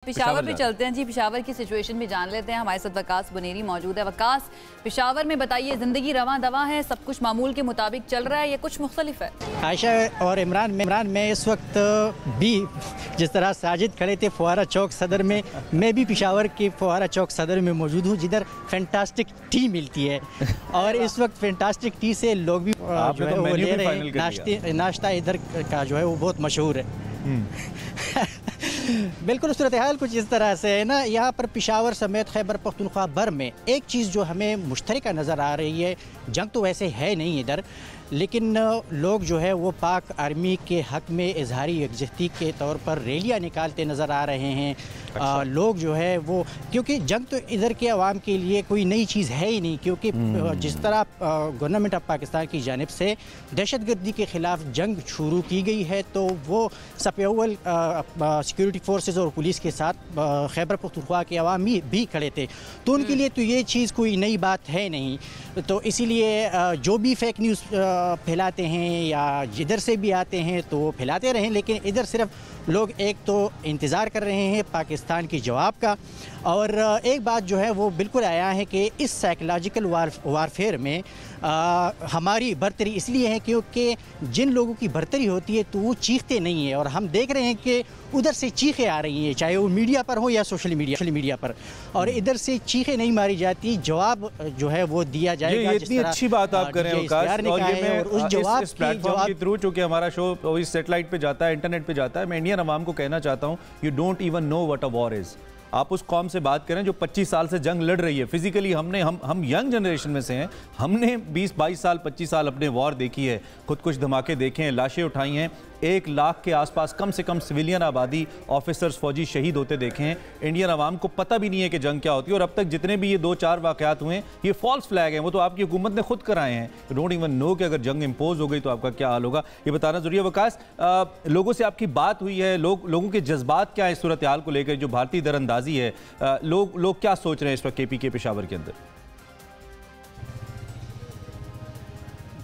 पेशावर पे चलते हैं जी। पेशावर की सिचुएशन भी जान लेते हैं। हमारे साथ वकास बुनेरी मौजूद है। वकास, पेशावर में बताइए, ज़िंदगी रवां दवा है, सब कुछ मामूल के मुताबिक चल रहा है या कुछ मुख्तलिफ है? आयशा और इमरान में इस वक्त भी जिस तरह साजिद खड़े थे फुहारा चौक सदर में, मैं भी पेशावर के फुहारा चौक सदर में मौजूद हूँ, जिधर फैंटास्टिक टी मिलती है और इस वक्त फैंटास्टिक टी से लोग भी जो है वो ले रहे हैं। नाश्ता इधर का जो है वो बहुत मशहूर है। बिल्कुल सूरत हाल कुछ इस तरह से है ना। यहाँ पर पेशावर समेत खैबर पख्तूनख्वा भर में एक चीज़ जो हमें मुश्तरका नज़र आ रही है, जंग तो वैसे है नहीं इधर, लेकिन लोग जो है वो पाक आर्मी के हक़ में इजहारी यकजहती के तौर पर रैलियाँ निकालते नज़र आ रहे हैं। अच्छा। लोग जो है वो, क्योंकि जंग तो इधर के अवाम के लिए कोई नई चीज़ है ही नहीं, क्योंकि जिस तरह गवर्नमेंट ऑफ पाकिस्तान की जानिब से दहशतगर्दी के ख़िलाफ़ जंग शुरू की गई है, तो वो सफ़-ए-अव्वल सिक्योरिटी फोर्सेस और पुलिस के साथ खैबर पख्तूनख्वा के अवाम भी खड़े थे, तो उनके लिए तो ये चीज़ कोई नई बात है नहीं। तो इसीलिए जो भी फेक न्यूज़ फैलाते हैं या जिधर से भी आते हैं तो वो फैलाते रहें, लेकिन इधर सिर्फ लोग एक तो इंतज़ार कर रहे हैं पाकिस्तान के जवाब का, और एक बात जो है वो बिल्कुल आया है कि इस साइकोलॉजिकल वारफेयर में हमारी बरतरी इसलिए है क्योंकि जिन लोगों की बरतरी होती है तो वो चीखते नहीं है, और हम देख रहे हैं कि उधर से चीखें आ रही हैं, चाहे वो मीडिया पर हो या सोशल मीडिया पर, और इधर से चीखें नहीं मारी जाती, जवाब जो है वो दिया जाएगा। ये इतनी अच्छी बात आप कर रहे हो और ये मैं उस जवाब इस प्लेटफॉर्म के थ्रू, चूंकि हमारा शो इस सैटेलाइट पे जाता है, इंटरनेट पे जाता है, मैं इंडियन अवाम को कहना चाहता हूँ, you don't even know what a war is. आप उस कौम से बात करें जो 25 साल से जंग लड़ रही है फिजिकली। हम यंग जनरेशन में से हैं, हमने 20-22 साल 25 साल अपने वॉर देखी है, खुद कुछ धमाके देखे हैं, लाशें उठाई हैं, 1 लाख के आसपास कम से कम सिविलियन आबादी, ऑफिसर्स, फौजी शहीद होते देखे हैं। इंडियन अवाम को पता भी नहीं है कि जंग क्या होती है, और अब तक जितने भी ये 2-4 वाकयात हुए हैं ये फॉल्स फ्लैग हैं, वो तो आपकी हुकूमत ने खुद कराए हैं। यू डोंट इवन नो कि अगर जंग इम्पोज हो गई तो आपका क्या हाल होगा, ये बताना जरूरी है। वकास, लोगों से आपकी बात हुई है, लोगों के जज्बात क्या है इस सूरत हाल को लेकर, जो भारतीय दरअंदाजी है, लोग क्या सोच रहे हैं इस वक्त KPK पेशावर के अंदर?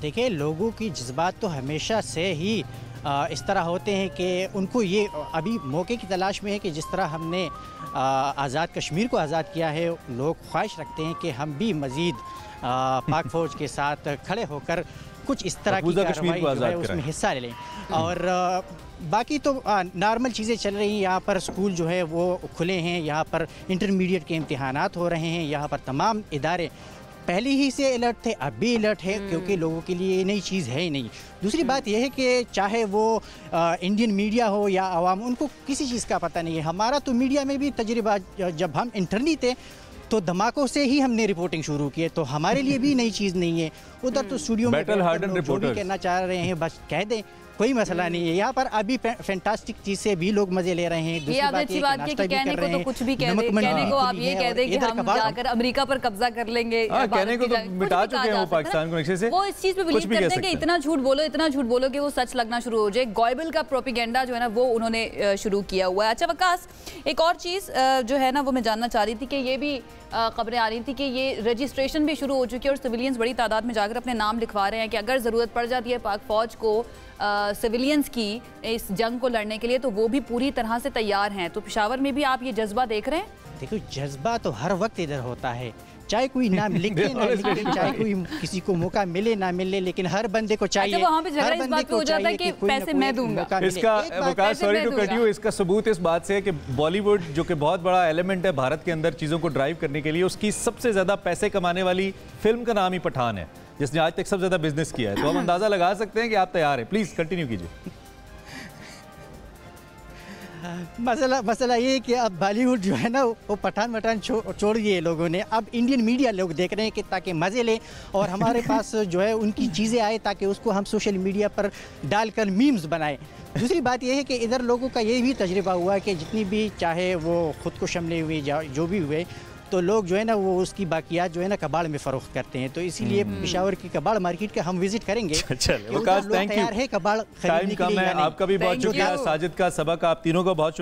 देखिए, लोगों की जज्बात तो हमेशा से ही इस तरह होते हैं कि उनको ये अभी मौके की तलाश में है कि जिस तरह हमने आज़ाद कश्मीर को आज़ाद किया है, लोग ख्वाहिश रखते हैं कि हम भी मज़ीद पाक फ़ौज के साथ खड़े होकर कुछ इस तरह की कार्रवाई जो है उसमें हिस्सा ले लें। और बाकी तो नॉर्मल चीज़ें चल रही हैं। यहाँ पर स्कूल जो है वो खुले हैं, यहाँ पर इंटरमीडिएट के इम्तिहानात हो रहे हैं, यहाँ पर तमाम इदारे पहले ही से अलर्ट थे, अब भी अलर्ट है, क्योंकि लोगों के लिए नई चीज़ है ही नहीं। दूसरी बात यह है कि चाहे वो इंडियन मीडिया हो या आवाम, उनको किसी चीज़ का पता नहीं है। हमारा तो मीडिया में भी तजुर्बा, जब हम इंटरनी थे तो धमाकों से ही हमने रिपोर्टिंग शुरू की है, तो हमारे लिए भी नई चीज़ नहीं है। उधर तो स्टूडियो में जो भी कहना चाह रहे हैं बस कह दें, कोई मसला नहीं है। यहाँ पर अभी फैंटास्टिक चीज से भी लोग मजे ले रहे हैं। ये अच्छी बात है कि कहने को तो कुछ भी कहने को आप ये कह दें कि हम जाकर अमेरिका पर कब्जा कर लेंगे, कहने को तो मिटा चुके हैं वो पाकिस्तान को नक्शे से। वो इस चीज पे बिलीव करते हैं कि इतना झूठ बोलो कि वो सच लगना शुरू हो जाए। गॉयबल का प्रोपेगेंडा जो है ना वो उन्होंने शुरू किया हुआ है। अच्छा वकास, एक और चीज़ जो है ना वो मैं जानना चाह रही थी कि ये भी खबरें आ रही थी कि ये रजिस्ट्रेशन भी शुरू हो चुकी है और सिविलियंस बड़ी तादाद में जाकर अपने नाम लिखवा रहे हैं कि अगर ज़रूरत पड़ जाती है पाक फ़ौज को सिविलियंस की इस जंग को लड़ने के लिए तो वो भी पूरी तरह से तैयार हैं। तो पेशावर में भी आप ये जज्बा देख रहे हैं? देखो, जज्बा तो हर वक्त इधर होता है, चाहे कोई नाम लिखे ना लिखे, चाहे कोई किसी को मौका मिले ना मिले, लेकिन हर बंदे को चाहिए। अच्छा, वहाँ पे झगड़ा इस बात पे हो जाता है कि पैसे मैं दूंगा। इसका सॉरी टू कट यू, इसका सबूत इस बात से है कि बॉलीवुड जो कि बहुत बड़ा एलिमेंट है भारत के अंदर चीज़ों को ड्राइव करने के लिए, उसकी सबसे ज़्यादा पैसे कमाने वाली फिल्म का नाम ही पठान है, जिसने आज तक सबसे ज़्यादा बिजनेस किया है। तो हम अंदाज़ा लगा सकते हैं कि आप तैयार हैं। प्लीज़ कंटिन्यू कीजिए। मसला ये है कि अब बॉलीवुड जो है ना वो पठान छोड़ दिए लोगों ने। अब इंडियन मीडिया लोग देख रहे हैं कि ताकि मज़े लें और हमारे पास जो है उनकी चीज़ें आए ताकि उसको हम सोशल मीडिया पर डालकर मीम्स बनाएं। दूसरी बात यह है कि इधर लोगों का ये भी तजुर्बा हुआ कि जितनी भी, चाहे वो ख़ुद को शमले हुए जो भी हुए, तो लोग जो है ना वो उसकी बाकियात जो है ना कबाड़ में फ़रोख्त करते हैं। तो इसीलिए पेशावर की कबाड़ मार्केट का हम विजिट करेंगे। चलिए वकास, थैंक यू। कबाड़ खरीदने के लिए। आपका भी बहुत शुक्रिया, साजिद का, सबक, आप तीनों का बहुत